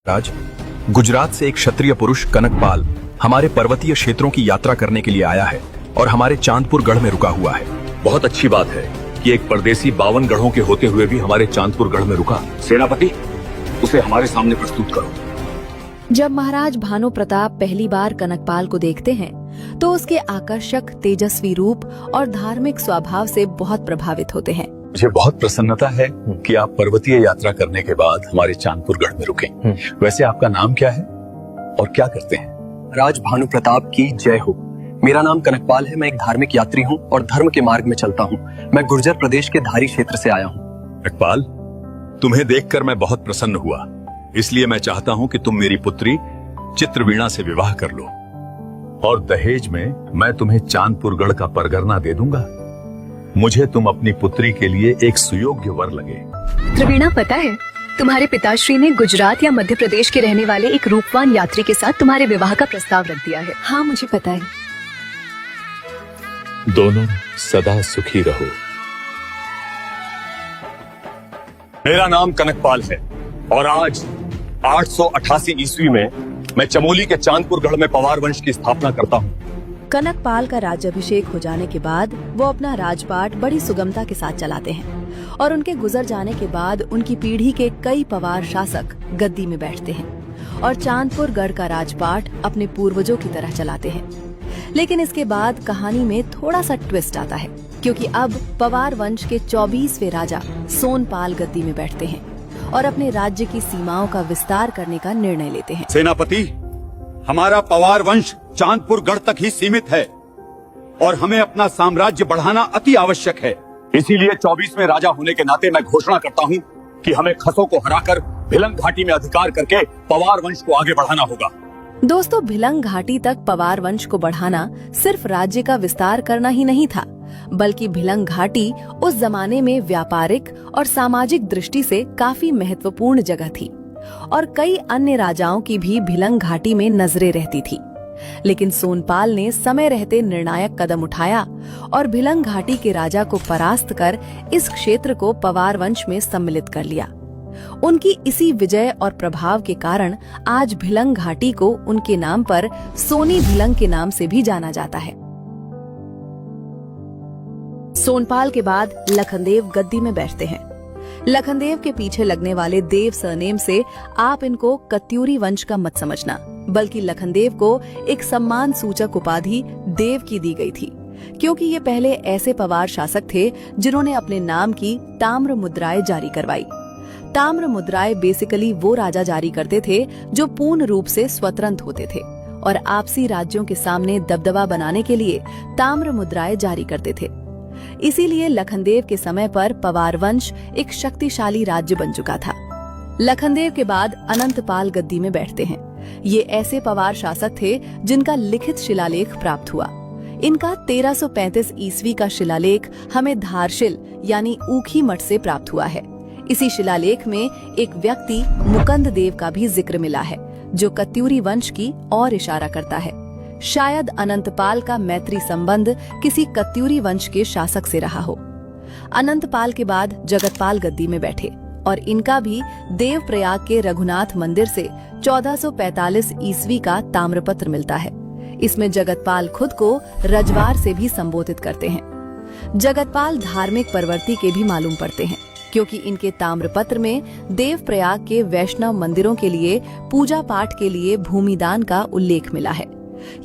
राज, गुजरात से एक क्षत्रिय पुरुष कनकपाल हमारे पर्वतीय क्षेत्रों की यात्रा करने के लिए आया है और हमारे चांदपुर गढ़ में रुका हुआ है। बहुत अच्छी बात है कि एक परदेसी 52 गढ़ों के होते हुए भी हमारे चांदपुर गढ़ में रुका। सेनापति, उसे हमारे सामने प्रस्तुत करो। जब महाराज भानु प्रताप पहली बार कनकपाल को देखते हैं तो उसके आकर्षक तेजस्वी रूप और धार्मिक स्वभाव से बहुत प्रभावित होते हैं। मुझे बहुत प्रसन्नता है कि आप पर्वतीय यात्रा करने के बाद हमारे चांदपुर गढ़ में रुके। वैसे आपका नाम क्या है और क्या करते हैं? राज भानु प्रताप की जय हो। मेरा नाम कनकपाल है। मैं एक धार्मिक यात्री हूँ और धर्म के मार्ग में चलता हूँ। मैं गुर्जर प्रदेश के धारी क्षेत्र से आया हूँ। कनकपाल, तुम्हें देखकर मैं बहुत प्रसन्न हुआ, इसलिए मैं चाहता हूँ कि तुम मेरी पुत्री चित्रवीणा से विवाह कर लो और दहेज में मैं तुम्हें चांदपुर गढ़ का परगना दे दूंगा। मुझे तुम अपनी पुत्री के लिए एक सुयोग्य वर लगे। त्रिवीणा, पता है तुम्हारे पिताश्री ने गुजरात या मध्य प्रदेश के रहने वाले एक रूपवान यात्री के साथ तुम्हारे विवाह का प्रस्ताव रख दिया है। हाँ, मुझे पता है। दोनों सदा सुखी रहो। मेरा नाम कनकपाल है और आज 888 ईस्वी में मैं चमोली के चांदपुर गढ़ में पवार वंश की स्थापना करता हूँ। कनकपाल का राज्याभिषेक हो जाने के बाद वो अपना राजपाट बड़ी सुगमता के साथ चलाते हैं और उनके गुजर जाने के बाद उनकी पीढ़ी के कई पवार शासक गद्दी में बैठते हैं और चांदपुर गढ़ का राजपाट अपने पूर्वजों की तरह चलाते हैं। लेकिन इसके बाद कहानी में थोड़ा सा ट्विस्ट आता है, क्योंकि अब पवार वंश के 24वें राजा सोनपाल गद्दी में बैठते हैं और अपने राज्य की सीमाओं का विस्तार करने का निर्णय लेते हैं। सेनापति, हमारा पवार वंश चांदपुर गढ़ तक ही सीमित है और हमें अपना साम्राज्य बढ़ाना अति आवश्यक है। इसीलिए 24वें राजा होने के नाते मैं घोषणा करता हूँ कि हमें खसों को हराकर भिलंग घाटी में अधिकार करके पवार वंश को आगे बढ़ाना होगा। दोस्तों, भिलंग घाटी तक पवार वंश को बढ़ाना सिर्फ राज्य का विस्तार करना ही नहीं था, बल्कि भिलंग घाटी उस जमाने में व्यापारिक और सामाजिक दृष्टि से काफी महत्वपूर्ण जगह थी और कई अन्य राजाओं की भी भिलंग घाटी में नजरें रहती थी। लेकिन सोनपाल ने समय रहते निर्णायक कदम उठाया और भिलंग घाटी के राजा को परास्त कर इस क्षेत्र को पवार वंश में सम्मिलित कर लिया। उनकी इसी विजय और प्रभाव के कारण आज भिलंग घाटी को उनके नाम पर सोनी भिलंग के नाम से भी जाना जाता है। सोनपाल के बाद लखनदेव गद्दी में बैठते हैं। लखनदेव के पीछे लगने वाले देव सरनेम से आप इनको कत्यूरी वंश का मत समझना, बल्कि लखनदेव को एक सम्मान सूचक उपाधि देव की दी गई थी, क्योंकि ये पहले ऐसे पवार शासक थे जिन्होंने अपने नाम की ताम्र मुद्राएं जारी करवाई। ताम्र मुद्राएं बेसिकली वो राजा जारी करते थे जो पूर्ण रूप से स्वतंत्र होते थे और आपसी राज्यों के सामने दबदबा बनाने के लिए ताम्र मुद्राएं जारी करते थे। इसीलिए लखनदेव के समय पर पवार वंश एक शक्तिशाली राज्य बन चुका था। लखनदेव के बाद अनंतपाल गद्दी में बैठते हैं। ये ऐसे पवार शासक थे जिनका लिखित शिलालेख प्राप्त हुआ। इनका 1335 ईस्वी का शिलालेख हमें धारशिल यानी ऊखी मठ से प्राप्त हुआ है। इसी शिलालेख में एक व्यक्ति मुकंद देव का भी जिक्र मिला है, जो कत्यूरी वंश की ओर इशारा करता है। शायद अनंतपाल का मैत्री संबंध किसी कत्यूरी वंश के शासक से रहा हो। अनंतपाल के बाद जगतपाल गद्दी में बैठे और इनका भी देवप्रयाग के रघुनाथ मंदिर से 1445 ईस्वी का ताम्रपत्र मिलता है। इसमें जगतपाल खुद को रजवार से भी संबोधित करते हैं। जगतपाल धार्मिक प्रवृत्ति के भी मालूम पड़ते हैं, क्योंकि इनके ताम्रपत्र में देवप्रयाग के वैष्णव मंदिरों के लिए पूजा पाठ के लिए भूमिदान का उल्लेख मिला है।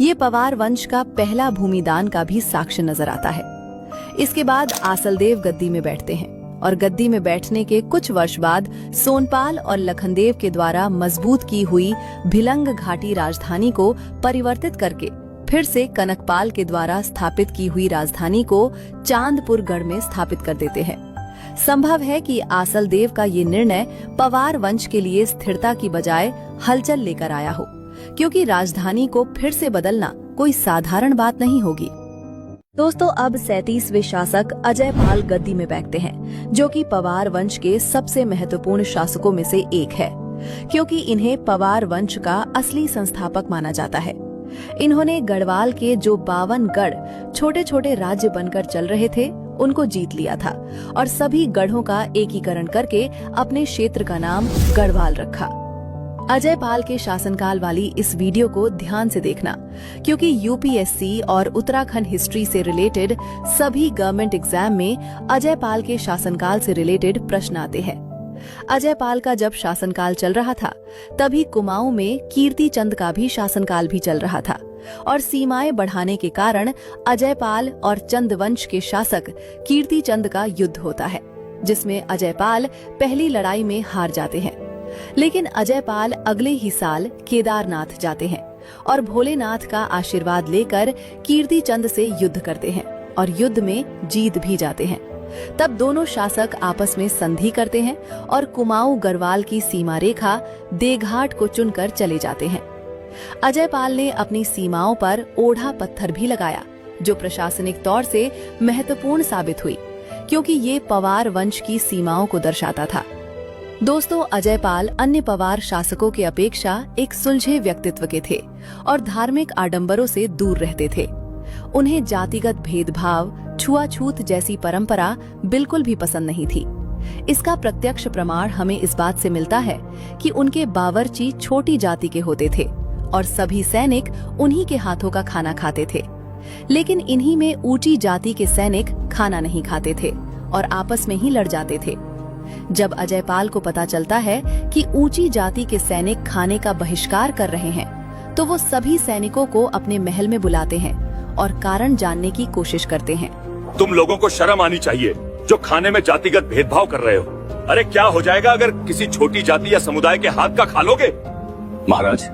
ये पवार वंश का पहला भूमिदान का भी साक्ष्य नजर आता है। इसके बाद आसलदेव गद्दी में बैठते हैं और गद्दी में बैठने के कुछ वर्ष बाद सोनपाल और लखनदेव के द्वारा मजबूत की हुई भिलंग घाटी राजधानी को परिवर्तित करके फिर से कनकपाल के द्वारा स्थापित की हुई राजधानी को चांदपुर गढ़ में स्थापित कर देते हैं। संभव है कि आसलदेव का ये निर्णय पवार वंश के लिए स्थिरता की बजाय हलचल लेकर आया हो, क्योंकि राजधानी को फिर से बदलना कोई साधारण बात नहीं होगी। दोस्तों, अब 37वें शासक अजयपाल गद्दी में बैठते हैं, जो कि पवार वंश के सबसे महत्वपूर्ण शासकों में से एक है, क्योंकि इन्हें पवार वंश का असली संस्थापक माना जाता है। इन्होंने गढ़वाल के जो 52 गढ़ छोटे छोटे राज्य बनकर चल रहे थे, उनको जीत लिया था और सभी गढ़ों का एकीकरण करके अपने क्षेत्र का नाम गढ़वाल रखा। अजय पाल के शासनकाल वाली इस वीडियो को ध्यान से देखना, क्योंकि यूपीएससी और उत्तराखंड हिस्ट्री से रिलेटेड सभी गवर्नमेंट एग्जाम में अजय पाल के शासनकाल से रिलेटेड प्रश्न आते हैं। अजय पाल का जब शासनकाल चल रहा था, तभी कुमाऊं में कीर्ति चंद का भी शासनकाल भी चल रहा था और सीमाएं बढ़ाने के कारण अजय पाल और चंद वंश के शासक कीर्ति चंद का युद्ध होता है, जिसमें अजय पाल पहली लड़ाई में हार जाते हैं। लेकिन अजय पाल अगले ही साल केदारनाथ जाते हैं और भोलेनाथ का आशीर्वाद लेकर कीर्ति चंद से युद्ध करते हैं और युद्ध में जीत भी जाते हैं। तब दोनों शासक आपस में संधि करते हैं और कुमाऊं गढ़वाल की सीमा रेखा देघाट को चुनकर चले जाते हैं। अजय पाल ने अपनी सीमाओं पर ओढ़ा पत्थर भी लगाया, जो प्रशासनिक तौर से महत्वपूर्ण साबित हुई, क्योंकि ये पवार वंश की सीमाओं को दर्शाता था। दोस्तों, अजय पाल अन्य पवार शासकों की अपेक्षा एक सुलझे व्यक्तित्व के थे और धार्मिक आडंबरों से दूर रहते थे। उन्हें जातिगत भेदभाव, छुआछूत जैसी परंपरा बिल्कुल भी पसंद नहीं थी। इसका प्रत्यक्ष प्रमाण हमें इस बात से मिलता है कि उनके बावर्ची छोटी जाति के होते थे और सभी सैनिक उन्हीं के हाथों का खाना खाते थे। लेकिन इन्हीं में ऊंची जाति के सैनिक खाना नहीं खाते थे और आपस में ही लड़ जाते थे। जब अजय पाल को पता चलता है कि ऊंची जाति के सैनिक खाने का बहिष्कार कर रहे हैं, तो वो सभी सैनिकों को अपने महल में बुलाते हैं और कारण जानने की कोशिश करते हैं। तुम लोगों को शर्म आनी चाहिए जो खाने में जातिगत भेदभाव कर रहे हो। अरे क्या हो जाएगा अगर किसी छोटी जाति या समुदाय के हाथ का खा लोगे? महाराज,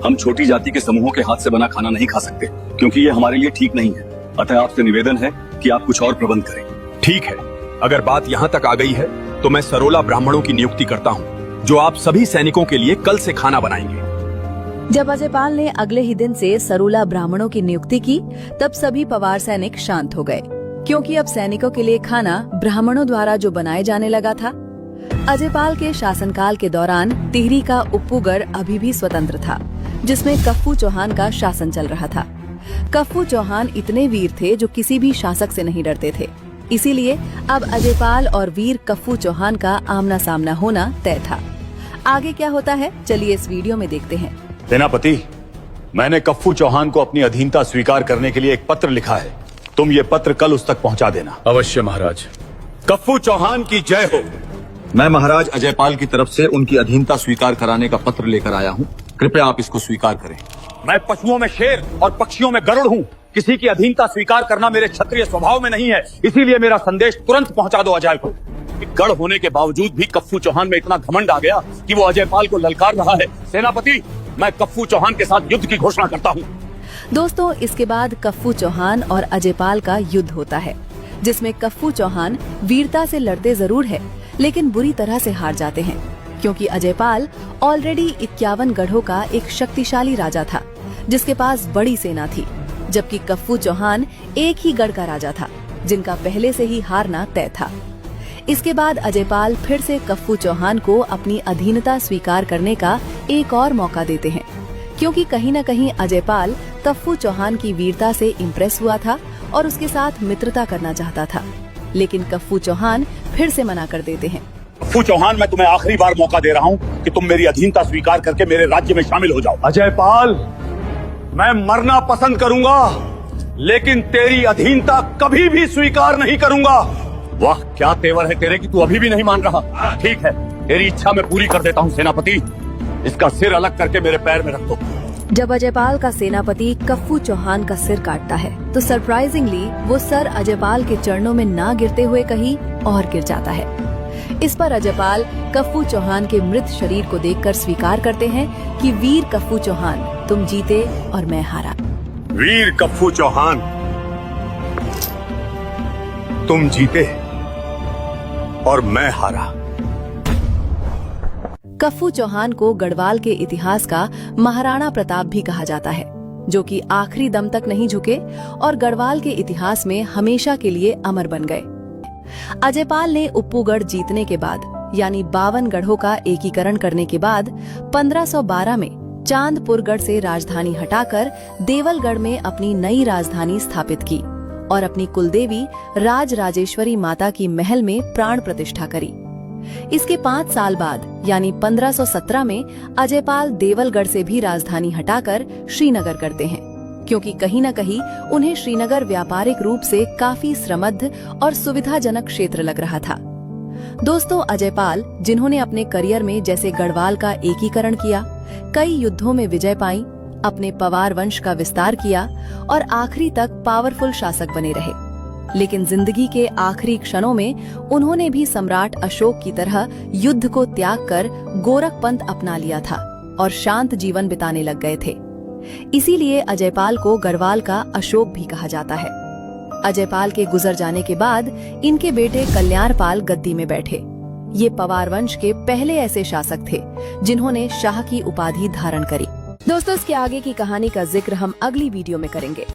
हम छोटी जाति के समूहों के हाथ से बना खाना नहीं खा सकते, क्योंकि ये हमारे लिए ठीक नहीं है। अतः आपसे निवेदन है कि आप कुछ और प्रबंध करें। ठीक है, अगर बात यहाँ तक आ गई है तो मैं सरोला ब्राह्मणों की नियुक्ति करता हूँ, जो आप सभी सैनिकों के लिए कल से खाना बनाएंगे। जब अजय पाल ने अगले ही दिन से सरोला ब्राह्मणों की नियुक्ति की, तब सभी पवार सैनिक शांत हो गए, क्योंकि अब सैनिकों के लिए खाना ब्राह्मणों द्वारा जो बनाए जाने लगा था। अजय पाल के शासनकाल के दौरान टिहरी का उप्पूगढ़ अभी भी स्वतंत्र था, जिसमें कफ्फू चौहान का शासन चल रहा था। कफ्फू चौहान इतने वीर थे जो किसी भी शासक से नहीं डरते थे, इसीलिए अब अजय पाल और वीर कफ्फू चौहान का आमना सामना होना तय था। आगे क्या होता है, चलिए इस वीडियो में देखते हैं। सेनापति, मैंने कफ्फू चौहान को अपनी अधीनता स्वीकार करने के लिए एक पत्र लिखा है। तुम ये पत्र कल उस तक पहुंचा देना। अवश्य महाराज। कफ्फू चौहान की जय हो। मैं महाराज अजय पाल की तरफ से उनकी अधीनता स्वीकार कराने का पत्र लेकर आया हूँ। कृपया आप इसको स्वीकार करें। मैं पशुओं में शेर और पक्षियों में गरुड़ हूँ। किसी की अधीनता स्वीकार करना मेरे क्षत्रिय स्वभाव में नहीं है, इसीलिए मेरा संदेश तुरंत पहुंचा दो अजय को। गढ़ होने के बावजूद भी कफ्फू चौहान में इतना घमंड आ गया कि वो अजय पाल को ललकार रहा है। सेनापति, मैं कफ्फू चौहान के साथ युद्ध की घोषणा करता हूँ। दोस्तों, इसके बाद कफ्फू चौहान और अजय पाल का युद्ध होता है, जिसमें कफ्फू चौहान वीरता से लड़ते जरूर है, लेकिन बुरी तरह से हार जाते हैं, क्योंकि अजय पाल ऑलरेडी 51 गढ़ों का एक शक्तिशाली राजा था, जिसके पास बड़ी सेना थी, जबकि कफ्फू चौहान एक ही गढ़ का राजा था, जिनका पहले से ही हारना तय था। इसके बाद अजय पाल फिर से कफ्फू चौहान को अपनी अधीनता स्वीकार करने का एक और मौका देते हैं, क्योंकि कहीं न कहीं अजय पाल कफ्फू चौहान की वीरता से इम्प्रेस हुआ था और उसके साथ मित्रता करना चाहता था। लेकिन कफ्फू चौहान फिर से मना कर देते हैं। कफ्फू चौहान, मैं तुम्हें आखिरी बार मौका दे रहा हूँ कि तुम मेरी अधीनता स्वीकार करके मेरे राज्य में शामिल हो जाओ। अजय पाल, मैं मरना पसंद करूंगा, लेकिन तेरी अधीनता कभी भी स्वीकार नहीं करूंगा। वाह, क्या तेवर है तेरे कि तू अभी भी नहीं मान रहा। ठीक है, तेरी इच्छा मैं पूरी कर देता हूँ सेनापति। इसका सिर अलग करके मेरे पैर में रख दो। जब अजय पाल का सेनापति कफ्फू चौहान का सिर काटता है, तो सरप्राइजिंगली वो सर अजय पाल के चरणों में ना गिरते हुए कहीं और गिर जाता है। इस पर अजय पाल कफ्फू चौहान के मृत शरीर को देखकर स्वीकार करते हैं कि वीर कफ्फू चौहान, तुम जीते और मैं हारा। वीर कफ्फू चौहान, तुम जीते और मैं हारा। कफ्फू चौहान को गढ़वाल के इतिहास का महाराणा प्रताप भी कहा जाता है, जो कि आखिरी दम तक नहीं झुके और गढ़वाल के इतिहास में हमेशा के लिए अमर बन गए। अजय पाल ने उप्पूगढ़ जीतने के बाद, यानी 52 गढ़ों का एकीकरण करने के बाद 1512 में चांदपुरगढ़ से राजधानी हटाकर देवलगढ़ में अपनी नई राजधानी स्थापित की और अपनी कुलदेवी राजराजेश्वरी माता की महल में प्राण प्रतिष्ठा करी। इसके 5 साल बाद यानी 1517 में अजयपाल देवलगढ़ से भी राजधानी हटाकर श्रीनगर करते हैं, क्योंकि कहीं न कहीं उन्हें श्रीनगर व्यापारिक रूप से काफी श्रमद्ध और सुविधाजनक क्षेत्र लग रहा था। दोस्तों, अजयपाल जिन्होंने अपने करियर में जैसे गढ़वाल का एकीकरण किया, कई युद्धों में विजय पाई, अपने पवार वंश का विस्तार किया और आखिरी तक पावरफुल शासक बने रहे, लेकिन जिंदगी के आखिरी क्षणों में उन्होंने भी सम्राट अशोक की तरह युद्ध को त्याग कर गोरखपंथ अपना लिया था और शांत जीवन बिताने लग गए थे। इसीलिए अजयपाल को गढ़वाल का अशोक भी कहा जाता है। अजयपाल के गुजर जाने के बाद इनके बेटे कल्याणपाल गद्दी में बैठे। ये पवार वंश के पहले ऐसे शासक थे जिन्होंने शाह की उपाधि धारण करी। दोस्तों, इसके आगे की कहानी का जिक्र हम अगली वीडियो में करेंगे।